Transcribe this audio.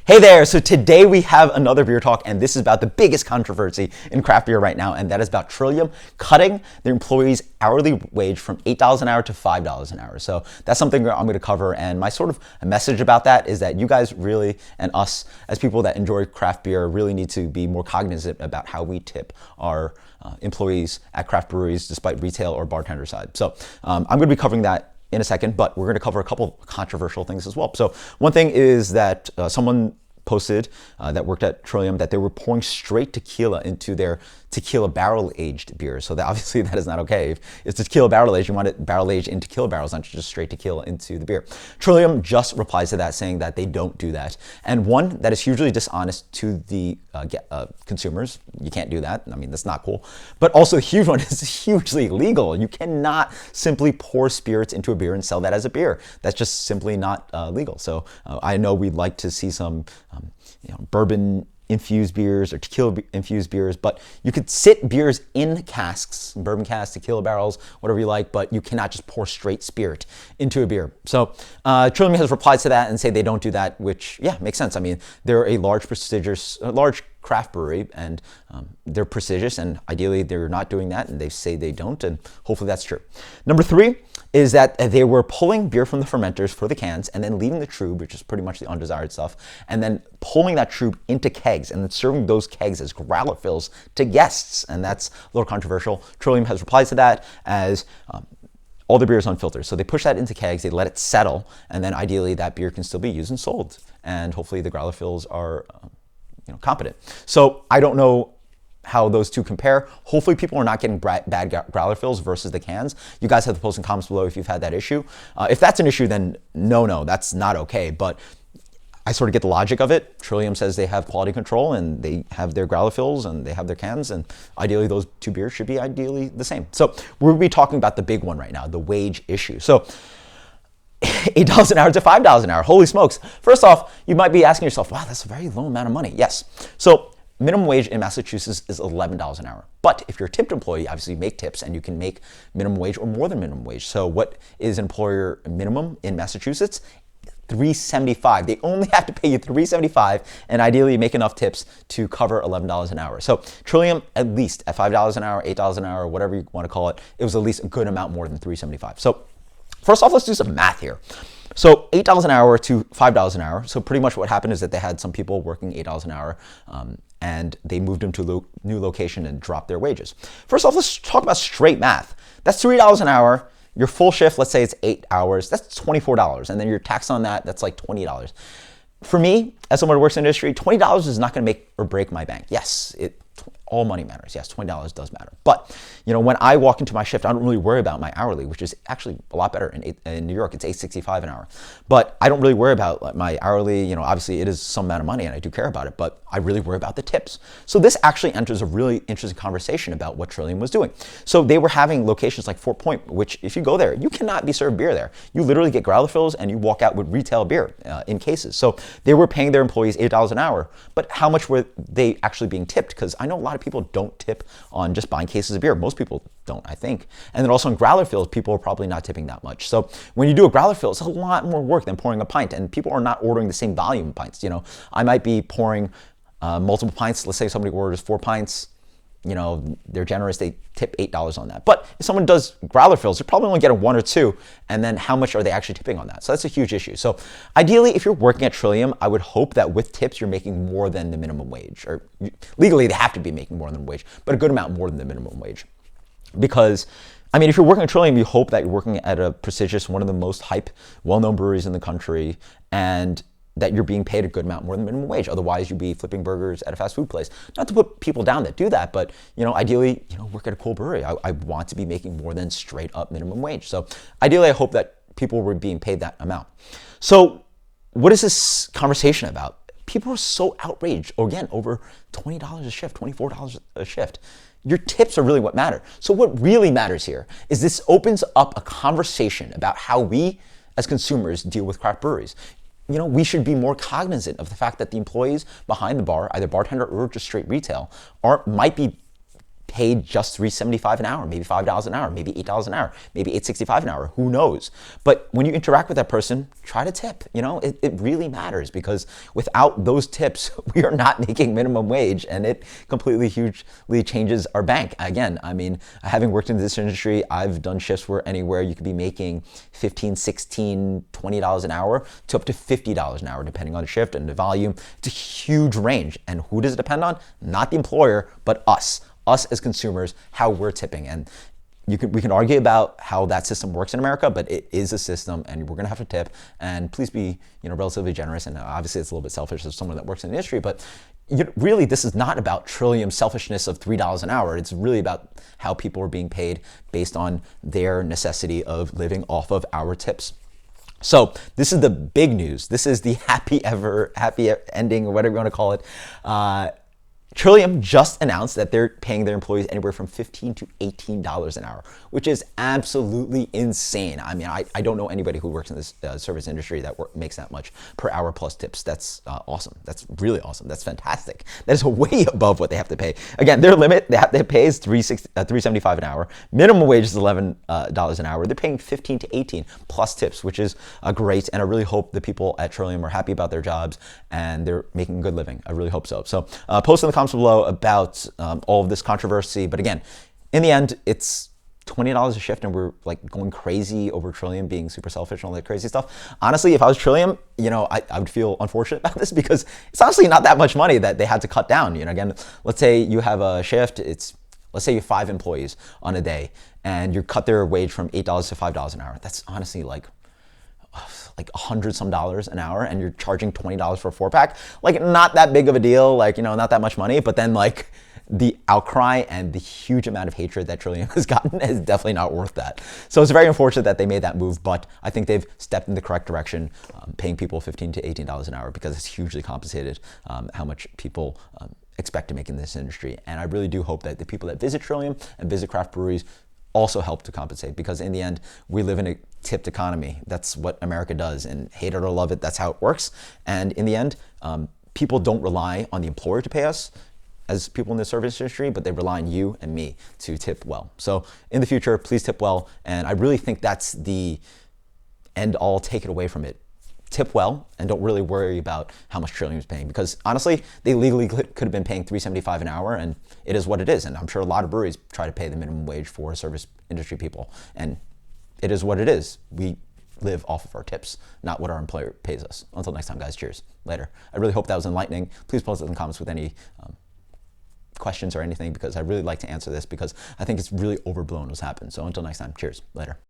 Hey there, so today we have another beer talk, and this is about the biggest controversy in craft beer right now, and that is about Trillium cutting their employees' hourly wage from $8 an hour to $5 an hour. So that's something I'm going to cover, and my sort of message about that is that you guys really, and us as people that enjoy craft beer, really need to be more cognizant about how we tip our employees at craft breweries, despite retail or bartender side. So I'm going to be covering that in a second, but we're going to cover a couple controversial things as well. So one thing is that someone posted that worked at Trillium that they were pouring straight tequila into their tequila barrel aged beer. So that obviously that is not okay. If it's tequila barrel aged, you want it barrel aged in tequila barrels, not just straight tequila into the beer. Trillium just replies to that saying that they don't do that. And one, that is hugely dishonest to the consumers. You can't do that. I mean, that's not cool. But also the huge one is hugely illegal. You cannot simply pour spirits into a beer and sell that as a beer. That's just simply not legal. So I know we'd like to see some bourbon infused beers or tequila infused beers, but you could sit beers in casks, bourbon casks, tequila barrels, whatever you like, but you cannot just pour straight spirit into a beer. So Trillium has replied to that and say they don't do that, which, yeah, makes sense. I mean, they're a large craft brewery, and they're prestigious, and ideally they're not doing that, and they say they don't, and hopefully that's true. Number three is that they were pulling beer from the fermenters for the cans and then leaving the trub, which is pretty much the undesired stuff, and then pulling that trub into kegs and then serving those kegs as growler fills to guests, and that's a little controversial. Trillium has replied to that as all the beer is unfiltered. So they push that into kegs, they let it settle, and then ideally that beer can still be used and sold, and hopefully the growler fills are competent. So I don't know how those two compare. Hopefully people are not getting bad growler fills versus the cans. You guys have to post in comments below if you've had that issue. If that's an issue, then no, that's not okay. But I sort of get the logic of it. Trillium says they have quality control and they have their growler fills and they have their cans, and ideally those two beers should be ideally the same. So we'll be talking about the big one right now, the wage issue. So $8 an hour to $5 an hour. Holy smokes. First off, you might be asking yourself, wow, that's a very low amount of money. Yes. So minimum wage in Massachusetts is $11 an hour. But if you're a tipped employee, obviously you make tips and you can make minimum wage or more than minimum wage. So what is employer minimum in Massachusetts? $3.75. They only have to pay you $3.75, and ideally you make enough tips to cover $11 an hour. So Trillium, at least at $5 an hour, $8 an hour, whatever you want to call it, it was at least a good amount more than $3.75. So first off, let's do some math here. So $8 an hour to $5 an hour. So pretty much what happened is that they had some people working $8 an hour, and they moved them to a new location and dropped their wages. First off, let's talk about straight math. That's $3 an hour. Your full shift, let's say it's 8 hours, that's $24. And then your tax on that, that's like $20. For me, as someone who works in the industry, $20 is not going to make or break my bank. Yes, all money matters. Yes, $20 does matter. But when I walk into my shift, I don't really worry about my hourly, which is actually a lot better. In New York, it's $8.65 an hour. But I don't really worry about my hourly. Obviously it is some amount of money and I do care about it, but I really worry about the tips. So this actually enters a really interesting conversation about what Trillium was doing. So they were having locations like Fort Point, which if you go there, you cannot be served beer there. You literally get growler fills and you walk out with retail beer in cases. So they were paying their employees $8 an hour, but how much were they actually being tipped? Because I know a lot of people don't tip on just buying cases of beer. Most people don't, I think. And then also in growler fills, people are probably not tipping that much. So when you do a growler fill, it's a lot more work than pouring a pint, and people are not ordering the same volume of pints. I might be pouring multiple pints. Let's say somebody orders 4 pints. They're generous, they tip $8 on that. But if someone does growler fills, they're probably only getting 1 or 2, and then how much are they actually tipping on that? So that's a huge issue. So ideally, if you're working at Trillium, I would hope that with tips, you're making more than the minimum wage. Or legally, they have to be making more than the wage, but a good amount more than the minimum wage. Because, if you're working at Trillium, you hope that you're working at a prestigious, one of the most hype, well-known breweries in the country, and that you're being paid a good amount more than minimum wage. Otherwise, you'd be flipping burgers at a fast food place. Not to put people down that do that, but ideally, work at a cool brewery. I want to be making more than straight up minimum wage. So ideally, I hope that people were being paid that amount. So what is this conversation about? People are so outraged, again, over $20 a shift, $24 a shift. Your tips are really what matter. So what really matters here is this opens up a conversation about how we as consumers deal with craft breweries. We should be more cognizant of the fact that the employees behind the bar, either bartender or just straight retail, might be paid just $3.75 an hour, maybe $5 an hour, maybe $8 an hour, maybe $8.65 an hour, who knows? But when you interact with that person, try to tip. It really matters, because without those tips, we are not making minimum wage, and it completely hugely changes our bank. Again, I mean, having worked in this industry, I've done shifts where anywhere you could be making $15, $16, $20 an hour to up to $50 an hour, depending on the shift and the volume. It's a huge range. And who does it depend on? Not the employer, but us as consumers, how we're tipping. And we can argue about how that system works in America, but it is a system, and we're gonna have to tip. And please be, relatively generous. And obviously, it's a little bit selfish as someone that works in the industry, but really, this is not about Trillium selfishness of $3 an hour. It's really about how people are being paid based on their necessity of living off of our tips. So this is the big news. This is the happy ending, or whatever you want to call it. Trillium just announced that they're paying their employees anywhere from $15 to $18 an hour, which is absolutely insane. I mean, I don't know anybody who works in this service industry that makes that much per hour plus tips. That's awesome. That's really awesome. That's fantastic. That is way above what they have to pay. Again, their limit they have to pay is $3.75 an hour. Minimum wage is $11 an hour. They're paying $15 to $18 plus tips, which is great. And I really hope the people at Trillium are happy about their jobs and they're making a good living. I really hope so. So post in the comments below about all of this controversy. But again, in the end, it's $20 a shift, and we're like going crazy over Trillium being super selfish and all that crazy stuff. Honestly, if I was Trillium, I would feel unfortunate about this, because it's honestly not that much money that they had to cut down. Again, let's say you have a shift, let's say you have 5 employees on a day, and you cut their wage from $8 to $5 an hour. That's honestly like $100 some an hour, and you're charging $20 for a 4-pack. Like, not that big of a deal, not that much money, but then the outcry and the huge amount of hatred that Trillium has gotten is definitely not worth that. So it's very unfortunate that they made that move, but I think they've stepped in the correct direction, paying people $15 to $18 an hour, because it's hugely compensated how much people expect to make in this industry. And I really do hope that the people that visit Trillium and visit craft breweries also help to compensate, because in the end, we live in a tipped economy. That's what America does, and hate it or love it, that's how it works. And in the end, people don't rely on the employer to pay us as people in the service industry, but they rely on you and me to tip well. So in the future, please tip well. And I really think that's the end all, take it away from it. Tip well, and don't really worry about how much Trillium is paying, because honestly, they legally could have been paying $3.75 an hour, and it is what it is. And I'm sure a lot of breweries try to pay the minimum wage for service industry people, and it is what it is. We live off of our tips, not what our employer pays us. Until next time, guys, cheers. Later. I really hope that was enlightening. Please post it in the comments with any questions or anything, because I really like to answer this, because I think it's really overblown what's happened. So until next time, cheers. Later.